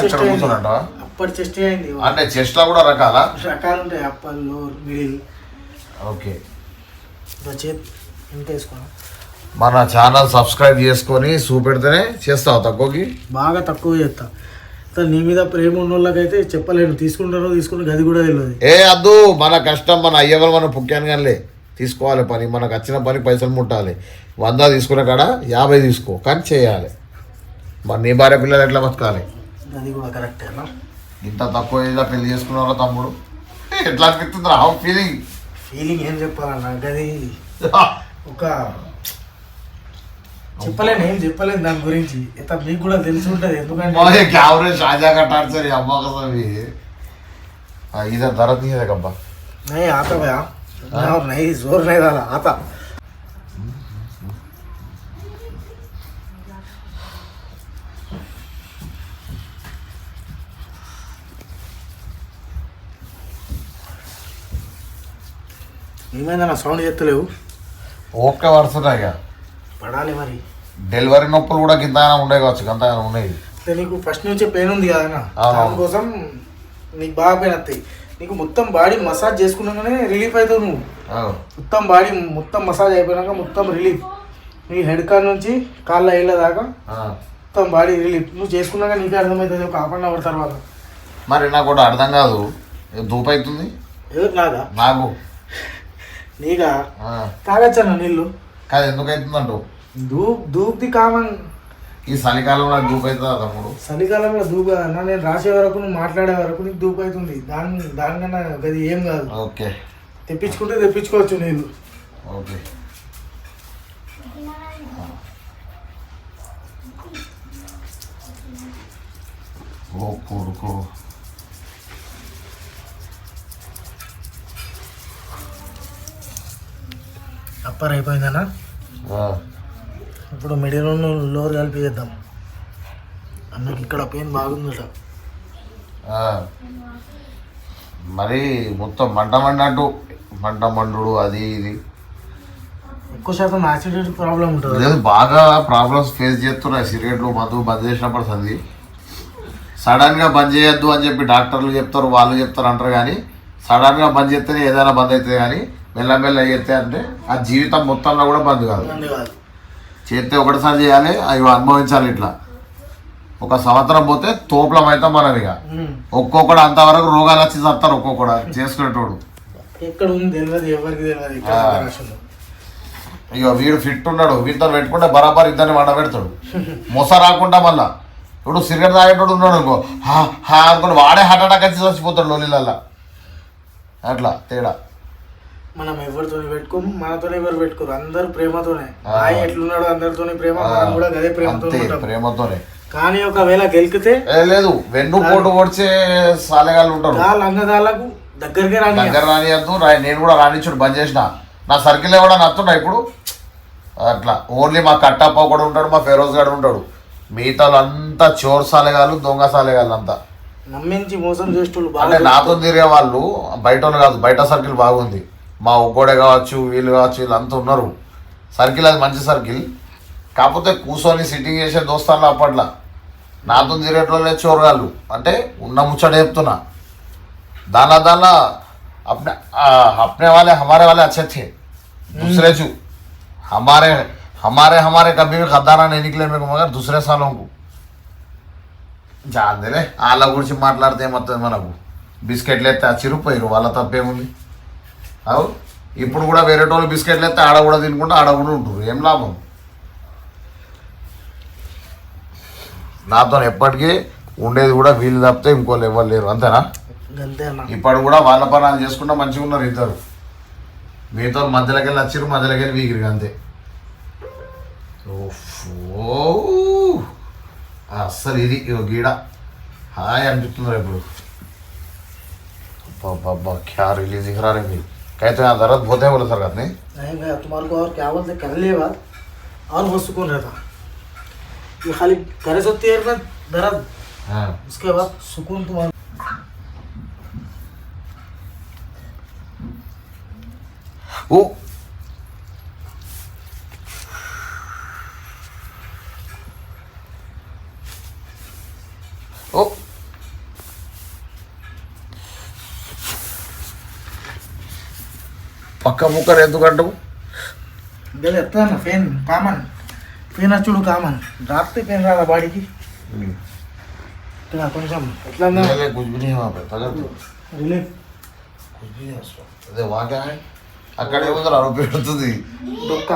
అప్పర్ చెస్ట్ అయింది. అంటే చెస్ట్ లో కూడా రకాలు ఉంటాయి. Upper, lower, middle. ఓకే. ఇంకా వేసుకోవాలి. మన ఛానల్ సబ్స్క్రైబ్ చేసుకొని చూపెడితేనే చేస్తావు. తక్కువకి బాగా తక్కువ చేస్తా. నీ మీద ప్రేమ ఉన్న వాళ్ళకైతే చెప్పలేను. తీసుకుని గది కూడా తెలియదు. అద్దు మన కష్టం మన అయ్యవరు మన పుక్యాను కానీ తీసుకోవాలి పని. మనకు వచ్చిన పని పైసలు ముట్టాలి. 100 తీసుకునే కాడ 50 తీసుకో, కానీ చేయాలి. మరి నీ భార్య పిల్లలు ఎట్లా బతకాలి? అది కూడా కరెక్టే అన్న. ఇంత తక్కువ ఏదో పెళ్లి చేసుకున్నారా తమ్ముడు? ఎట్లా అనిపిస్తుంది? హౌ ఫీలింగ్ ఏం చెప్పాలన్నా, గది ఒక చెప్పలేను, ఏం చెప్పలేను దాని గురించి. మీకు కూడా తెలిసి ఉంటుంది. ఎందుకంటే షాజా కట్టాడు సార్ అమ్మ కోసం इधर दर्द नहीं है कब्बा? नहीं आता भैया, नहीं जोर नहीं डाला आता. ఏమైందన్న సౌండ్ చేస్తలేవు? ఓకే వరుసగా పడాలి మరి. డెలివరీ నొప్పులు కూడా కింద ఉండే కావచ్చు, అంత ఉన్నాయి. నీకు ఫస్ట్ నుంచే పెయిన్ ఉంది కదా, దానికోసం నీకు బాగా పెయిన్ వస్తాయి. నీకు మొత్తం బాడీ మసాజ్ చేసుకున్నాకనే రిలీఫ్ అవుతావు నువ్వు. ఆ, మొత్తం బాడీ మొత్తం మసాజ్ అయిపోయినాక మొత్తం రిలీఫ్. నీ హెడ్ కార్ నుంచి కాళ్ళ ఏళ్ళ దాకా ఆ. మొత్తం బాడీ రిలీఫ్. నువ్వు చేసుకున్నాక నీకే అర్థమవుతుంది ఒక హాఫ్ అన్ అవర్ తర్వాత. మరి నాకు కూడా అర్థం కాదు, ధూపు అవుతుంది ఎవరు నాదా? నాకు. నీగా ఆ, తాగచ్చన్న నీళ్ళు. కాదు ఎందుకు అవుతుందంటూ దూప్ది కామన్. ఈ చలికాలంలో నాకు ధూపు అవుతుందా తమ్ముడు? చలికాలంలో దూపు అన్న, నేను రాసే వరకు నువ్వు మాట్లాడే వరకు నీకు దూపు అవుతుంది. దానికన్నా అది ఏం కాదు. ఓకే తెప్పించుకుంటే తెప్పించుకోవచ్చు నీళ్ళు. ఓకే. ఓ కొడుకు, అప్పర్ అయిపోయిందన్నా. ఆ, ఇప్పుడు మిడిల్ లోర్ కలిపి చేద్దాం. అన్నకి ఇక్కడ పెయిన్ బాగుందట. ఆ. మరి మొత్తం మంట మండట్టు, మంట మండు అది ఇది ఎక్కువ శాతం యాక్సిడెంట్ ప్రాబ్లం ఉంటుంది. లేదు, బాగా ప్రాబ్లమ్స్ ఫేస్ చేస్తున్నాయి. సిగరెట్లు మందు బంద్ చేసినప్పుడు సంది సడన్గా బంద్ చేయొద్దు అని చెప్పి డాక్టర్లు చెప్తారు, వాళ్ళు చెప్తారు అంటారు. కానీ సడన్గా బంద్ చేస్తేనే ఏదైనా బంద్ అవుతుంది. కానీ మెల్లమెల్ల చేస్తే అంటే ఆ జీవితం మొత్తంలో కూడా బంద్ కాదు. చేస్తే ఒకటిసారి చేయాలి, అవి అనుభవించాలి. ఇట్లా ఒక సంవత్సరం పోతే తోపులం అవుతాం మనం. ఇక ఒక్కొక్కడు అంతవరకు రోగాలు వచ్చి చస్తారు ఒక్కొక్కడు చేసుకునేటోడు. ఎక్కడ ఉంది తెలియదు, ఎవరికి తెలియదు. ఇక వీడు ఫిట్ ఉన్నాడు, వీటితో పెట్టుకుంటే బరాబర్ ఇద్దరిని వండ పెడతాడు. మొస రాకుండా మళ్ళా. ఇప్పుడు సిగరెట్ తాగేటోడు ఉన్నాడు అనుకో, హా అనుకోండి, వాడే హార్ట్ అటాక్ వచ్చి చచ్చిపోతాడు లోలీలల్లా. అట్లా తేడా. మనం ఎవరితో పెట్టుకోము, మనతోనే ఎవరు పెట్టుకోరు. అందరు ప్రేమతోనే. ఎట్లున్నాడు అందరితోనే ప్రేమ, మనం కూడా అదే ప్రేమతోనే. కానీ ఒకవేళ గెలికితే లేదు, వెన్ను పోటు పొడిచే సాలెగాళ్ళు ఉంటారు. లంగదాళ్ళకు దగ్గర రానియద్దు. నేను కూడా రానిచ్చుడు బంద్ చేసిన. నా సర్కిల్ కూడా నచ్చుండా ఇప్పుడు. అట్లా ఓన్లీ మా కట్టప్ప కూడా ఉంటాడు, మా ఫెరోజ్ గారు ఉంటాడు. మిగతా అంతా చోర్ సాలెగాళ్ళు, దొంగ సాలెగాళ్ళు అంతా. నమ్మించి మోసం చేసేటోళ్ళు అంటే నాతో తిరిగే వాళ్ళు బయట కాదు, బయట సర్కిల్ బాగుంది. మా ఒగ్గోడే కావచ్చు, వీళ్ళు కావచ్చు, వీళ్ళంతా ఉన్నారు. సర్కిల్ అది మంచి సర్కిల్. కాకపోతే కూర్చొని సిట్టింగ్ చేసే దోస్తాను అప్పట్లో నాతో తిరిగేటోళ్ళే చోరగాళ్ళు. అంటే ఉన్న ముచ్చట చెప్తున్నా. దానిలో अपने वाले हमारे वाले अच्छे थे, दूसरे चू हमारे कभी भी खदाना नहीं निकले मेरे को, मगर दूसरे सालों को జాందేలే. వాళ్ళ గురించి మాట్లాడితే ఏమవుతుంది మనకు. బిస్కెట్లు ఎత్తే ఆ చిరుపోయారు, వాళ్ళ తప్పేముంది. అవు ఇప్పుడు కూడా వేరే వాళ్ళు బిస్కెట్లు ఎత్తే ఆడ కూడా తినుకుంటే ఆడ కూడా ఉంటారు. ఏం లాభం? నాతో ఎప్పటికీ ఉండేది కూడా వీళ్ళు తప్పితే ఇంకోళ్ళు ఎవరు లేరు. అంతేనా? ఇప్పుడు కూడా వాళ్ళ పనాలు చేసుకుంటా మంచిగా ఉన్నారు ఇద్దరు. మిగతా మధ్యలోకి వెళ్ళి వచ్చిర్రు, మధ్యలోకి వెళ్ళి వీగిరి అంతే. అస్సలు ఇది గీడ హాయ్ అనిపిస్తున్నారు ఇప్పుడు. बाबा क्या रिलीज दिख रहा है भाई. कहते हैं दर्द बहुत है बोले सर कहते नहीं. नहीं भैया, तुम्हारे को और क्या बोलते कर लिए बात और बहुत सुकून रहता. ये खाली करे सोती है ना दर्द, हाँ उसके बाद सुकून तुम्हारा. ओ ओ పక్క ముక్కరు ఎందుకంటావు? ఎత్తా పెయిన్ కామన్, పెయిన్ వచ్చుడు కామన్. రాత్రి పెయిన్ రాదా బాడీకి? కొంచెం ఎట్లా రిలీఫ్ అదే వాగా అక్కడ ఏముందో అరవై పెడుతుంది డొక్క.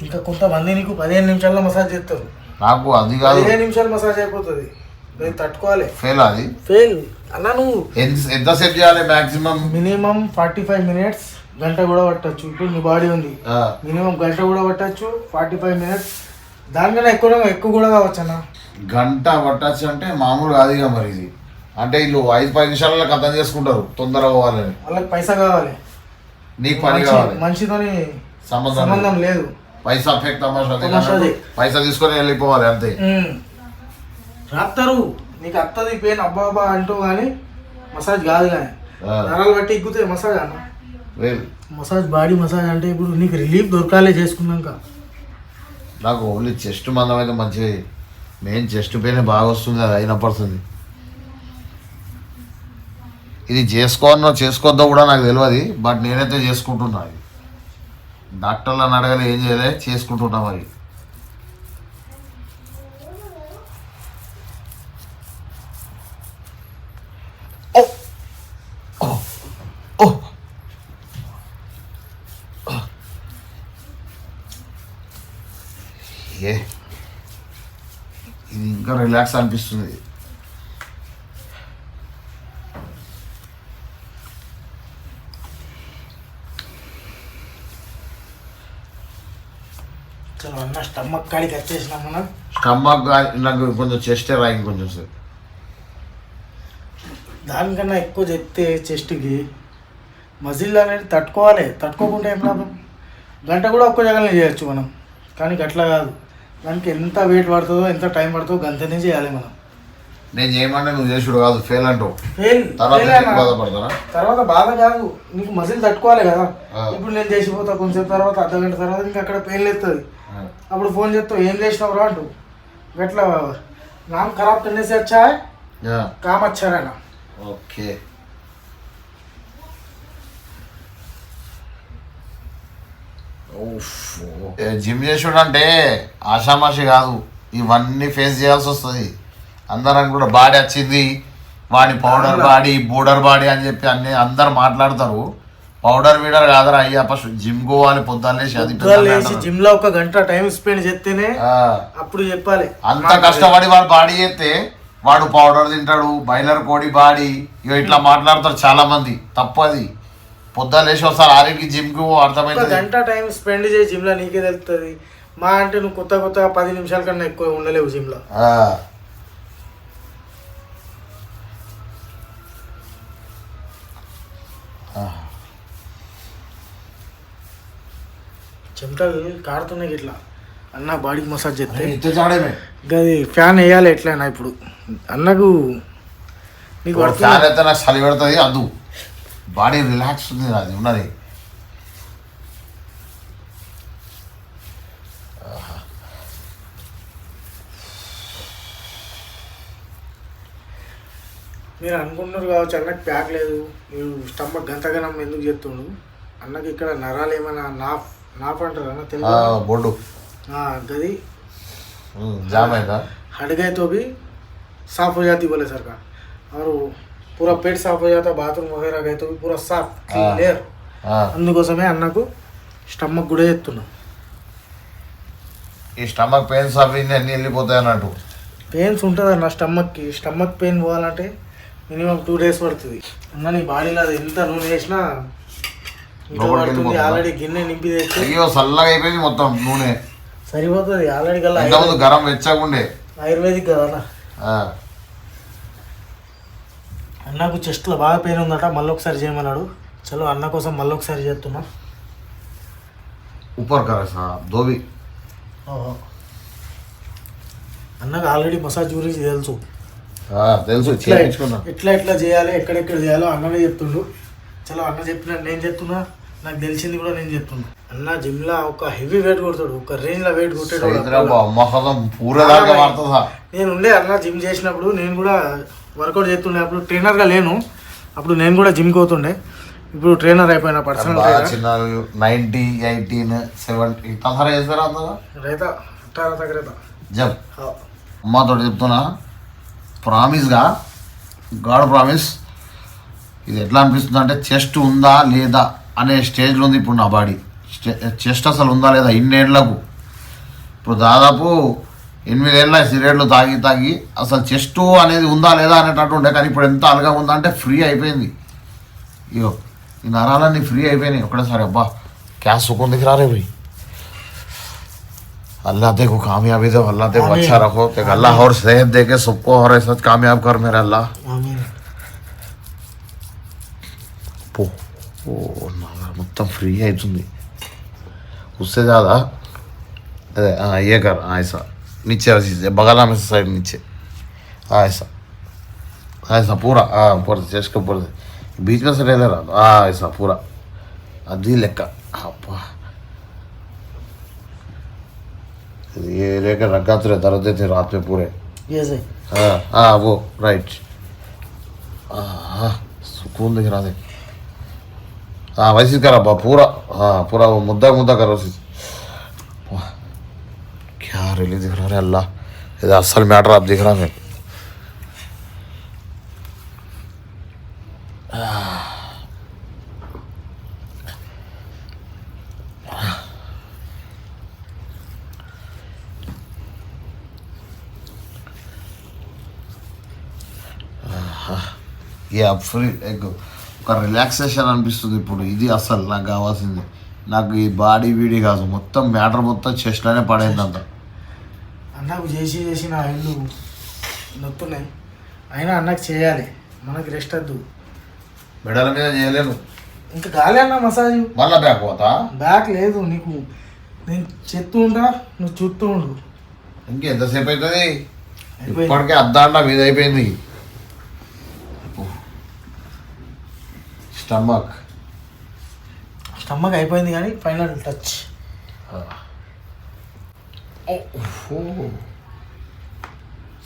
ఇంకా కొంతమంది నీకు 15 నిమిషాల్లో మసాజ్ చేస్తారు. నాకు అది కాదు, 15 నిమిషాలు మసాజ్ అయిపోతుంది. నేను తట్టుకోవాలి. ఫెయిల్ అది ఫెయిల్ అన్నా. నువ్వు ఎంతసేపు చేయాలి? మాక్సిమం మినిమం 45 మినిట్స్, గంట కూడా పట్టచ్చు. ఇప్పుడు నీ బాడీ ఉంది, మినిమం గంట కూడా పట్టచ్చు, 45 మినిట్స్. దానికన్నా ఎక్కువ కూడా కావచ్చు అన్న. గంట పట్టచ్చు అంటే మామూలు కాదు ఇక. మరి ఇది అంటే వీళ్ళు 5-10 నిమిషాలలో కథం చేసుకుంటారు తొందరగా పోవాలని. వాళ్ళకి పైసా కావాలి, నీకు పని కావాలి. మనిషితోని సంబంధం లేదు. పైసా ఫేక్ తమాషా, పైసా తీసుకొని వెళ్ళిపోవాలి అంతే. రాస్తారు నీకు అత్తది పెయిన్ అబ్బా అబ్బా అంటూ కానీ మసాజ్ కాదు. కానీ నరాలు బట్టి ఎక్కుతాయి మసాజ్ అన్న. మసాజ్ బాడీ మసాజ్ అంటే ఇప్పుడు నీకు రిలీఫ్ దొరకాలే చేసుకున్నాక. నాకు ఓన్లీ చెస్ట్ మందం అయితే మంచిగా, మెయిన్ చెస్ట్ పెయిన్ బాగా వస్తుంది, అది అయినపడుతుంది. ఇది చేసుకోవద్దో కూడా నాకు తెలియదు, బట్ నేనైతే చేసుకుంటున్నా. ఇది డాక్టర్లను అడగలే, ఏం చేయలే, చేసుకుంటున్నా. మరి ఇది ఇంకా రిలాక్స్ అనిపిస్తుంది. చలో అన్న స్టమక్ కాడికి వచ్చేసినాం మనం. స్టమక్ నాకు కొంచెం చెస్టే రాయి కొంచెం సార్. దానికన్నా ఎక్కువ చెప్తే చెస్ట్కి మజిల్ అనేది తట్టుకోకుండా ఏం లాభం. గంట కూడా ఒక్క జగల్ని చేయొచ్చు మనం, కానీ అట్లా కాదు. దానికి ఎంత వెయిట్ పడుతుందో, ఎంత టైం పడుతుందో గంటనే చేయాలి మనం. నేను చేయమంటే నువ్వు చేసుడు కాదు, ఫెయిల్ అంటావు. తర్వాత బాధ కాదు, నీకు మజిల్ తట్టుకోవాలి కదా. ఇప్పుడు నేను చేసిపోతా కొంచెం తర్వాత, అర్ధగంట తర్వాత నీకు అక్కడ పెయిన్ లేస్తుంది. అప్పుడు ఫోన్ చేస్తావు, ఏం చేసినావు రా అంటూ. గట్లా నామ్ ఖరాబ్ करने से अच्छा है काम अच्छा रहना. ఓకే. జిమ్ చేసుడు అంటే ఆషామాషి కాదు, ఇవన్నీ ఫేస్ చేయాల్సి వస్తుంది. అందరం కూడా బాడీ వచ్చింది, వాడి పౌడర్ బాడీ, బోర్డర్ బాడీ అని చెప్పి అన్ని అందరు మాట్లాడతారు. పౌడర్ వీడర్ కాదరా అయ్యా, ఫస్ట్ జిమ్ పోవాలి, పొద్దున్నేసి అది జిమ్ లో ఒక గంట టైం స్పెండ్ చేస్తేనే అప్పుడు చెప్పాలి. అంత కష్టపడి వాడు బాడీ చేస్తే వాడు పౌడర్ తింటాడు, బాయిలర్ కోడి బాడీ, ఇట్లా మాట్లాడతారు చాలా మంది. తప్పది. పొద్దున్నేసి ఒకసారి ఆరికి జిమ్కి అర్థమైంది. గంట టైం స్పెండ్ చేసి జిమ్ లో నీకే తెలుస్తుంది. మా అంటే నువ్వు కొత్తగా 10 నిమిషాల కన్నా ఎక్కువ ఉండలేవు జిమ్ లో. చెమటలు కారుతున్నాయి ఇట్లా. అన్న బాడీకి మసాజ్ చేస్తే గది ఫ్యాన్ వేయాలి ఎట్లయినా. ఇప్పుడు అన్నకు నీకు ఫ్యాన్ అయితే నాకు చలి పెడుతుంది, అదు బాడీ రిలాక్స్ ఉంది, అది ఉన్నది. మీరు అనుకుంటున్నారు కావచ్చు అన్నకు ప్యాక్ లేదు, మీరు స్టమక్ గంతగనం ఎందుకు చెప్తుండు. అన్నకి ఇక్కడ నరాలు ఏమైనా నాఫ్ అంటారు అన్న తెలుగు బొడ్డు गदी जाम है था, हट गए तो भी साफ हो जाती बोले सर का. और पूरा पेट साफ हो जाता, बाथरूम वगैरह गए तो भी पूरा साफ क्लियर. అందుకోసమే అన్నకు స్టమక్ కూడా చెప్తున్నా. ఈ స్టమక్ పెయిన్స్ అవి అన్నీ వెళ్ళిపోతాయి అన్నట్టు. పెయిన్స్ ఉంటుంది అన్న స్టమక్కి. స్టమక్ పెయిన్ పోవాలంటే మినిమం 2 days పడుతుంది అన్న. నీ బాడీలో అది ఎంత నూనె వేసినా ఇంకా పడుతుంది. ఆల్రెడీ గిన్నె నింపి తెచ్చి అయ్యో చల్లగా అయిపోయింది మొత్తం నూనె, సరిపోతుంది. ఆల్రెడీ కల్లా గరం వెచ్చకుండే ఆయుర్వేదిక్ కదా అన్న. అన్నకు చెస్ట్లో బాగా పెయిన్ ఉందట, మళ్ళీ ఒకసారి చేయమన్నాడు. చలో అన్న కోసం మళ్ళీ ఒకసారి చేస్తున్నా. ऊपर करा साहब दो भी. అన్నకు ఆల్రెడీ మసాజ్ గురించి తెలుసు. తెలుసు ఎట్లా చేయాలి, ఎక్కడెక్కడ చేయాలో అన్ననే చెప్తుండు. చలో అన్న చెప్పినట్టు నేను చెప్తున్నా, నాకు తెలిసింది కూడా నేను చెప్తున్నా. అన్న జిమ్లా ఒక హెవీ వెయిట్ కొడతాడు, ఒక రేంజ్ లో వెయిట్ కొట్టాడు. నేను ఉండే అన్న జిమ్ చేసినప్పుడు నేను కూడా వర్కౌట్ చేస్తుండే. అప్పుడు ట్రైనర్గా లేను, అప్పుడు నేను కూడా జిమ్కి పోతుండే. ఇప్పుడు ట్రైనర్ అయిపోయినా పర్సనల్ 90, 18, 70 इतना सारा ऐसा रहता था रहता 18 तक रहता. जब అమ్మతో చెప్తున్నా, ప్రామిస్గా గాడ్ ప్రామిస్, ఇది ఎట్లా అనిపిస్తుంది అంటే చెస్ట్ ఉందా లేదా అనే స్టేజ్లో ఉంది ఇప్పుడు నా బాడీ. చెస్ట్ అసలు ఉందా లేదా ఇన్నేళ్లకు. ఇప్పుడు దాదాపు 8 ఏళ్ళ సిగరెట్లు తాగి అసలు చెస్ట్ అనేది ఉందా లేదా అనేటట్టు ఉండే. కానీ ఇప్పుడు ఎంత అలగా ఉందా అంటే ఫ్రీ అయిపోయింది. ఇగో ఈ నరాలన్నీ ఫ్రీ అయిపోయినాయి ఒకటేసారి. అబ్బా క్యా సుకూన్ దిఖ రా రే भाई. अल्लाह देखो कामयाबी दे, अल्लाह देखो अच्छा रखो, अल्लाह और सेहत दे के सबको और ऐसा कामयाब कर मेरा अल्लाह. ओ మొత్తం ఫ్రీ అవుతుంది. उससे ज़्यादा ये कर, ऐसा नीचे बगला में साइड नीचे, ऐसा ऐसा पूरा ऊपर से चेस्ट के ऊपर से बीच में से ले रहा, ऐसा पूरा अधी लेका. ये लेकर रखा तो दर्द थे रात में पूरे. ये सही. हाँ वो राइट. सुकून दिख रहा है। हाँ वैसे ही करा बा पूरा। हाँ पूरा वो मुद्दा मुद्दा करो उसी। वाह, क्या रिलीज दिख रहा है अल्लाह। ये असल मैटर आप दिख रहा है। ఏ ఫ్రీ ఒక రిలాక్సేషన్ అనిపిస్తుంది ఇప్పుడు. ఇది అసలు నాకు కావాల్సింది. నాకు ఈ బాడీ వీడి కాదు, మొత్తం మ్యాటర్ మొత్తం చెస్ట్లోనే పడేది అంత. అన్నకు చేసి చేసి నా ఇల్లు నొప్పున్నాయి. అయినా అన్నకు చేయాలి, మనకి రెస్ట్ వద్దు. మెడల మీద చేయలేను. ఇంకా గాలి అన్న మసాజ్. మళ్ళా బ్యాక్ పోతా. బ్యాక్ లేదు నీకు, నేను చెప్తూ ఉంటా, నువ్వు చూస్తూ ఉండు. ఇంకెంతసేపు అవుతుంది? ఇప్పటికే అద్దాండ మీద అయిపోయింది. స్టమక్ అయిపోయింది కానీ ఫైనల్ టచ్.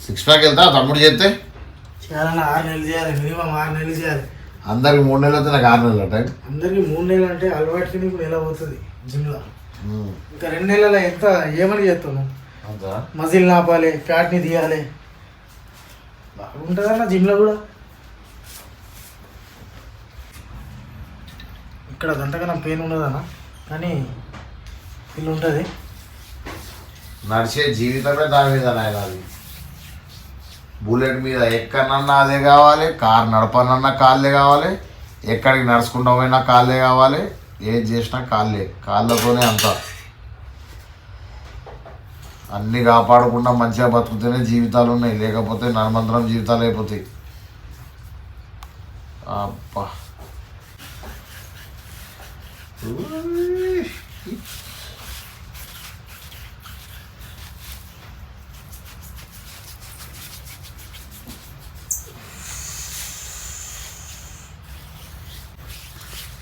సిక్స్ ప్యాక్ వెళ్తా తమ్ముడు చేస్తే చేయాలన్నా 6 నెలలు చేయాలి, మినిమం 6 నెలలు చేయాలి. అందరికి 3 నెలలు అయితే నాకు 6 నెలలు టైం. అందరికి 3 నెలలు అంటే అలవాటుకి నీకు నెల పోతుంది జిమ్లో. ఇంకా 2 నెలల ఎంత ఏమని చేస్తాను? మజిల్ నాపాలి, ఫ్యాట్ని తీయాలి, బాగుంటుందన్న జిమ్లో కూడా. ఇక్కడ గంటకన్నా పెయిన్ ఉండదన్న, కానీ ఇల్లు ఉంటుంది. నడిచే జీవితమే దాని మీద నాయన. అది బుల్లెట్ మీద ఎక్కడన్నా అదే కావాలి, కారు నడపనన్నా కాళ్ళే కావాలి, ఎక్కడికి నడుచుకుంటూ పోయినా కాళ్ళే కావాలి, ఏది చేసినా కాళ్ళే. కాళ్ళతోనే అంతా అన్నీ కాపాడకుండా మంచిగా బతుకుతూనే జీవితాలు ఉన్నాయి, లేకపోతే నడమంతరం జీవితాలు అయిపోతాయి. అబ్బా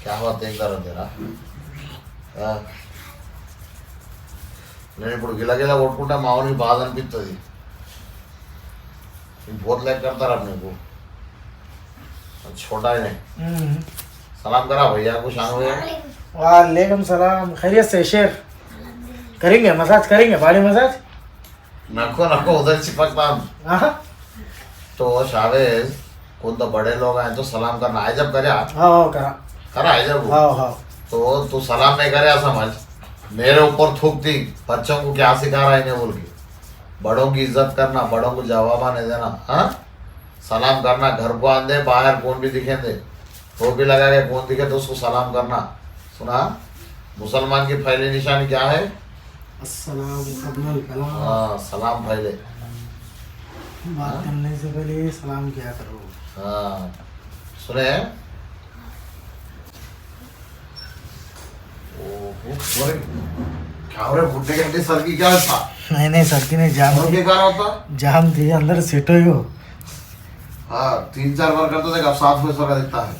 क्या हुआ देख रहा तेरा? నేను ఇప్పుడు గిలగిలా కొట్టుకుంటే మా ఊరికి బాధ అనిపిస్తుంది. बहुत लाइक करता रहा अपने को. छोटा है नहीं. सलाम करा भैया को शाम भैया. वालेकुम सलाम. खैरियत से शेर? करेंगे मसाज, करेंगे बॉडी मसाज. नको नको उधर चिपकता. तो शावेज कौन तो बड़े लोग आए तो सलाम करना है जब करे. हाँ करा करा है जब. हाँ तो तू सलाम नहीं करे समझ, मेरे ऊपर थूकती. बच्चों को क्या सिखा रहा है इन्हें बोल के. बड़ों की इज्जत करना, बड़ों को जवाब नहीं देना. हाँ सलाम करना, घर को आंदे बाहर कौन भी दिखे दे, टोपी लगा के कौन दिखे तो उसको सलाम करना. सुना? मुसलमान की पहली निशानी क्या है? अस्सलाम क़ब्ल कलाम. हाँ सलाम पहले. बात करने से पहले सलाम किया करो. हाँ सुने. ओह क्या हो रहा है? भुट्टे के अंदर सर की क्या था? नहीं सर की नहीं, जाम और क्या होता? जाम थी अंदर सेट हो गयो. हाँ 3-4 बार करते थे, अब 7 पैसा का दिखता है.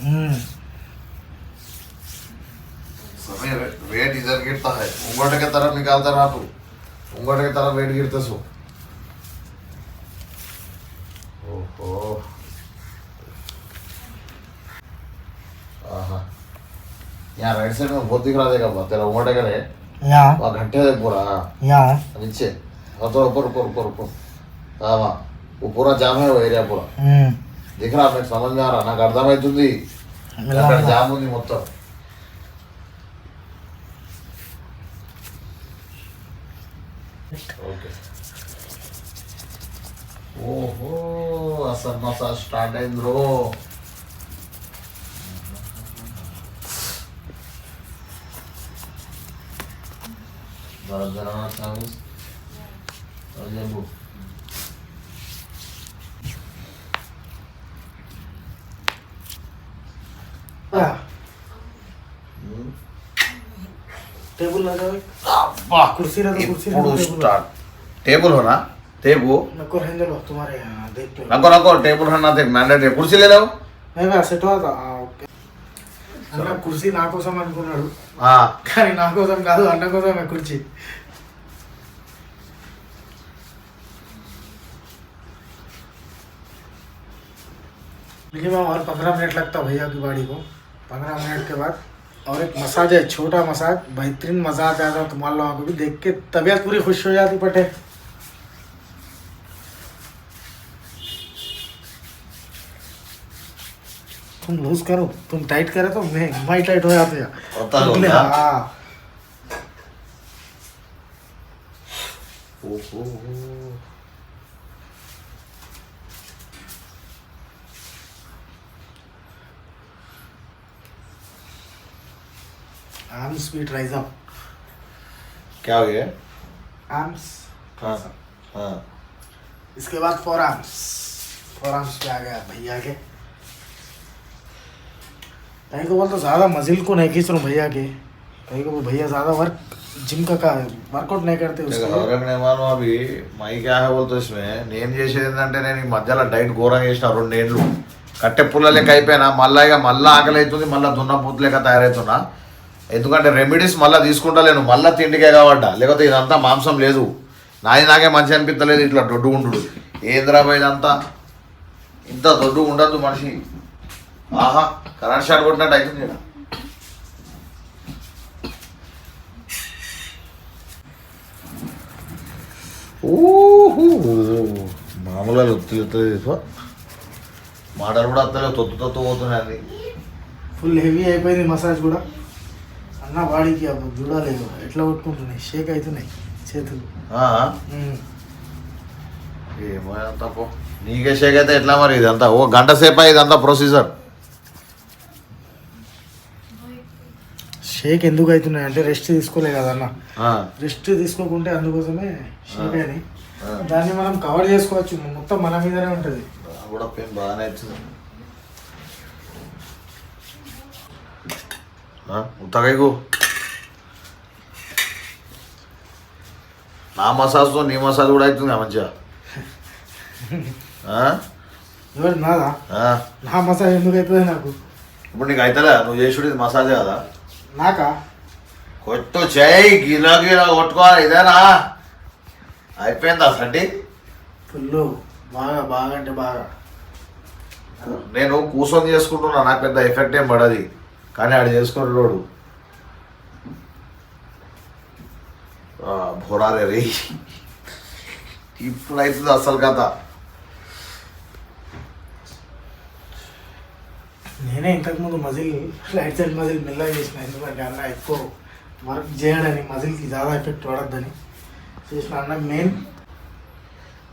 समय वेट इधर गिरता है, उंगट के तरफ निकालता रहा तू, उंगट के तरफ वेट गिरते सो. ओहो आहा यहाँ राइट साइड में बहुत दिख रहा देगा तेरा उंगट के रे. यहाँ वहाँ घंटे दे पूरा. यहाँ नीचे हाँ तो ऊपर ऊपर ऊपर ऊपर. हाँ वहाँ वो पूरा जाम है वो एरिया पूरा. दिख रहा मैं समझ में आ रहा నాకు అర్థమవుతుంది. అక్కడ జామ్ ఉంది మొత్తం. ఓకే. ఓహో అసలు మసాజ్ స్టార్ట్ అయింది బ్రో. జరా సాగు అయ్యో टेबल लगाओ. अब्बा कुर्सी रखो, कुर्सी रखो. ఇప్పుడు స్టార్ట్. टेबल हो ना टेबल. नको रहने दो तुम्हारे यहाँ देखते हो. नको नको टेबल है ना देख मैंडेटरी. కుర్చీ ले लो. नहीं मैं सेट हुआ था. ఓకే అన్న కుర్చీ నా కోసం అనుకున్నాడు, ఆ కానీ నా కోసం కాదు, అన్న కోసమే కుర్చీ. मिनिमम और 15 मिनट लगता भैया की बॉडी को। 15 मिनट के बाद और एक मसाज है, छोटा मसाज, बेहतरीन मजा आ जाता तुम्हारे लोगों को भी देख के, तबीयत पूरी खुश हो जाती पटे। तुम लूज करो, तुम टाइट करे तो मैं टाइट हो जाते हैं। होता होता। हाँ ओहो आर्म्स भी ट्राइज अप, क्या हो गया? आर्म्स। हाँ हाँ इसके बाद फोर आर्म्स, फोर आर्म्स पे आ गया भैया के। कहीं को बोल तो ज़्यादा मजिल को नहीं खींच रहा हूँ भैया के, कहीं को भैया ज़्यादा वर्क जिम का వర్కౌట్ नहीं करते उसको। ఎవరైనా అవి మై క్యా హై బోల్తో ఇస్మే నేను చేసేది ఏంటంటే నేను ఈ మధ్యలో డైట్ ఘోరంగా చేసిన 2 ఏళ్ళు కట్టె పుల్ల లెక్క అయిపోయినా, మళ్ళీ ఆకలి అవుతుంది, మళ్ళీ దున్నపోతు లెక్క తయారవుతున్నా. ఎందుకంటే రెమెడీస్ మళ్ళీ తీసుకుంటలేను, మళ్ళీ తిండికే కాబట్ట, లేకపోతే ఇదంతా మాంసం లేదు. నాకే మంచి అనిపించలేదు ఇట్లా దొడ్డు ఉండు. ఏంద్రా పోయి ఇదంతా, ఇంత దొడ్డు ఉండద్దు మనిషి. ఆహా కరెంట్ షాట్ కొట్టినట్టు అవుతుంది ఇక్కడ. మామూలుగా ఒత్తులు మాటలు కూడా అత్తలేదు, తొత్తు పోతున్నాయి అన్ని. ఫుల్ హెవీ అయిపోయింది మసాజ్ కూడా అన్న బాడీకి. అప్పుడు చూడలేదు ఎట్లా కొట్టుకుంటున్నాయి, షేక్ అవుతున్నాయి చేతులు. ఏమైనా పో, నీకే షేక్ అయితే ఎట్లా మరి? ఇదంతా ఓ గంట సేపు ఇదంతా ప్రొసీజర్. షేక్ ఎందుకు అవుతున్నాయి అంటే రెస్ట్ తీసుకోలే కదన్న, రెస్ట్ తీసుకోకుంటే అందుకోసమే షేక్ అయినాయి. దాన్ని మనం కవర్ చేసుకోవచ్చు, మొత్తం మన మీదనే ఉంటుంది. కూడా పెయిన్ బాగానే వచ్చింది. ఉత్తగైకు నా మసాజ్తో నీ మసాజ్ కూడా అవుతుంది మంచిగా. ఎవరు నాదా? నా మసాజ్ ఎందుకు అవుతుంది నాకు? ఇప్పుడు నీకు అవుతుందా? నువ్వు చేసుడు మసాజే కదా. నాకా? కొట్టు చేయి, గిలో కొట్టుకోవాలి. ఇదేనా అయిపోయిందా సండి? ఫుల్ బాగా బాగా అంటే బాగా. నేను కూర్చొని చేసుకుంటున్నా, నాకు పెద్ద ఎఫెక్ట్ ఏం పడది, కానీ ఆడు చేసుకుంటున్నాడు. భోరాలే రే, ఇప్పుడు అవుతుంది అసలు కథ. నేనే ఇంతకుముందు మజిల్ రైట్ సైడ్ మజిల్ మెల్లగా చేసిన, ఎందుకంటే అన్న ఎక్కువ వర్క్ చేయడని, మజిల్కి చాలా ఎఫెక్ట్ పడద్దని చేసిన. అన్న మెయిన్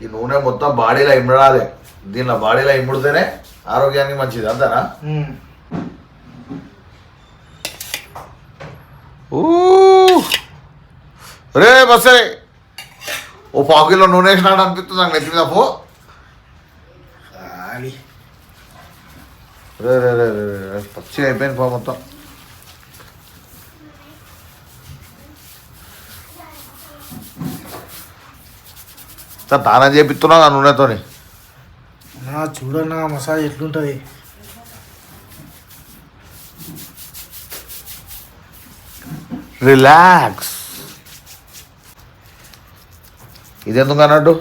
ఈ నూనె మొత్తం బాడీలో ఇమ్మడాలి, దీనిలో బాడీలో ఇమ్ముడితేనే ఆరోగ్యానికి మంచిది, అంతేనా? రే బస్సే ఓ 1/2 కిలో నూనె వేసినాడు అనిపిస్తుంది నాకు నెత్తి మీద. పో రే రే రే రే పచ్చి అయిపోయింది పో మొత్తం. దానా చేపిస్తున్నావు ఆ నూనెతోని. చూడన్నా మసాజ్ ఎట్లుంటుంది. రిలాక్స్. ఇది ఎందుకు అన్నట్టు?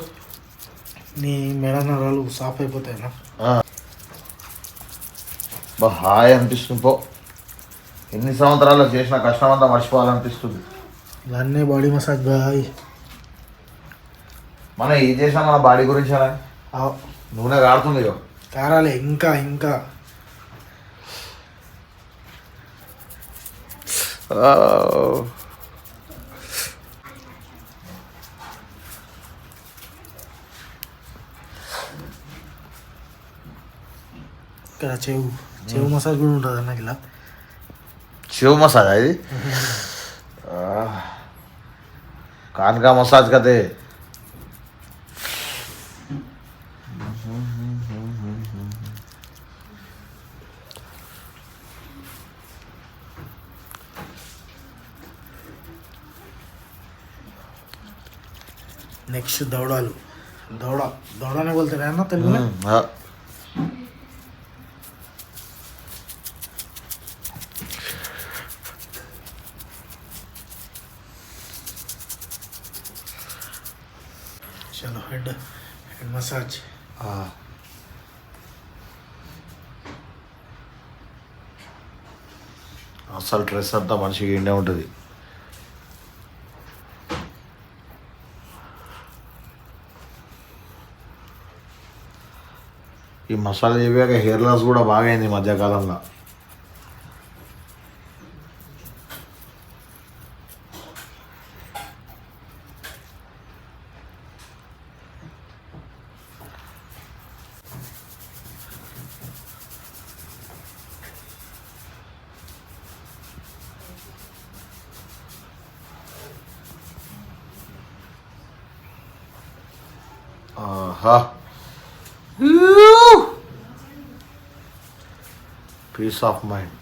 నీ మెడ నరాలు సాఫ్ అయిపోతాయినా. బా హాయ్ అనిపిస్తుంది పో. ఎన్ని సంవత్సరాలు చేసిన కష్టం అంతా మర్చిపోవాలనిపిస్తుంది. ఇవన్నీ బాడీ మసాజ్ బాయ్. మనం ఏం చేసినా మన బాడీ గురించి అలా నూనె కారుతుంది ఇక. కారాలి ఇంకా ఇంకా. ఇక్కడ చెవు మసాజ్ కూడా ఉంటుంది అన్న. ఇలా చెవు మసాజ్ ఇది కాన్కా మసాజ్ కదే. నెక్స్ట్ దౌడాలు. దౌడానే बोलते हैं ना तेलुगु में. चलो हेड मसाज. అసలు స్ట్రెస్ అంతా మనిషికి ఎండే ఉంటుంది. ఈ మసాలా చెప్పాక హెయిర్ లాస్ కూడా బాగా అయింది ఈ మధ్యకాలంలో. ఆహా, peace of mind.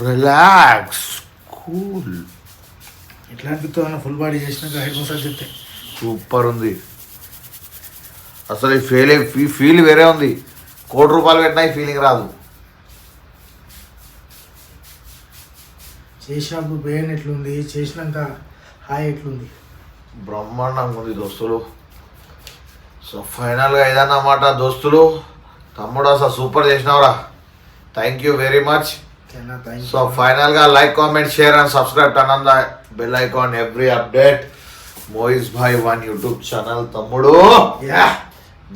Relax, cool. ఎట్లా అనిపిస్తుందో ఫుల్ బాడీ చేసినాక హెడ్ మసాజ్ చెప్తే సూపర్ ఉంది. అసలు ఈ ఫీల్ వేరే ఉంది. ₹1,00,00,000 పెట్టినా ఈ ఫీలింగ్ రాదు. చేసినప్పుడు పెయిన్ ఎట్లుంది, చేసినాక హాయ్ ఎట్లుంది? బ్రహ్మాండంగా ఉంది దోస్తులు. సో ఫైనల్గా ఇదన్నమాట దోస్తులు. తమ్ముడు అసలు సూపర్ చేసినావురా. Thank you very much. So ఫైనల్గా like, comment, share and subscribe, turn on the bell icon every update. మోయిస్ భాయ్ 1 యూట్యూబ్ ఛానల్. తమ్ముడు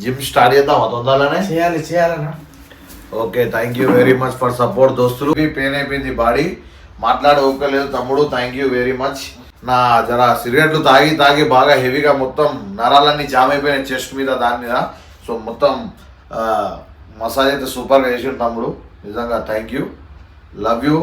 జిమ్ స్టార్ట్ చేద్దామా తొందరలోనే? చేయాలన్నా. Okay, thank you very much for support దోస్తులు. పెయిన్ అయిపోయింది బాడీ, మాట్లాడే ఓపిక తమ్ముడు. Thank you very much. నా జర సిగరెట్లు తాగి బాగా హెవీగా మొత్తం నరాలన్నీ జామ్ అయిపోయినాయి చెస్ట్ మీద, దాని మీద. సో మొత్తం మసాజ్ అయితే సూపర్గా చేసిండు తమ్ముడు. నిజంగా థ్యాంక్ యూ, లవ్ యూ.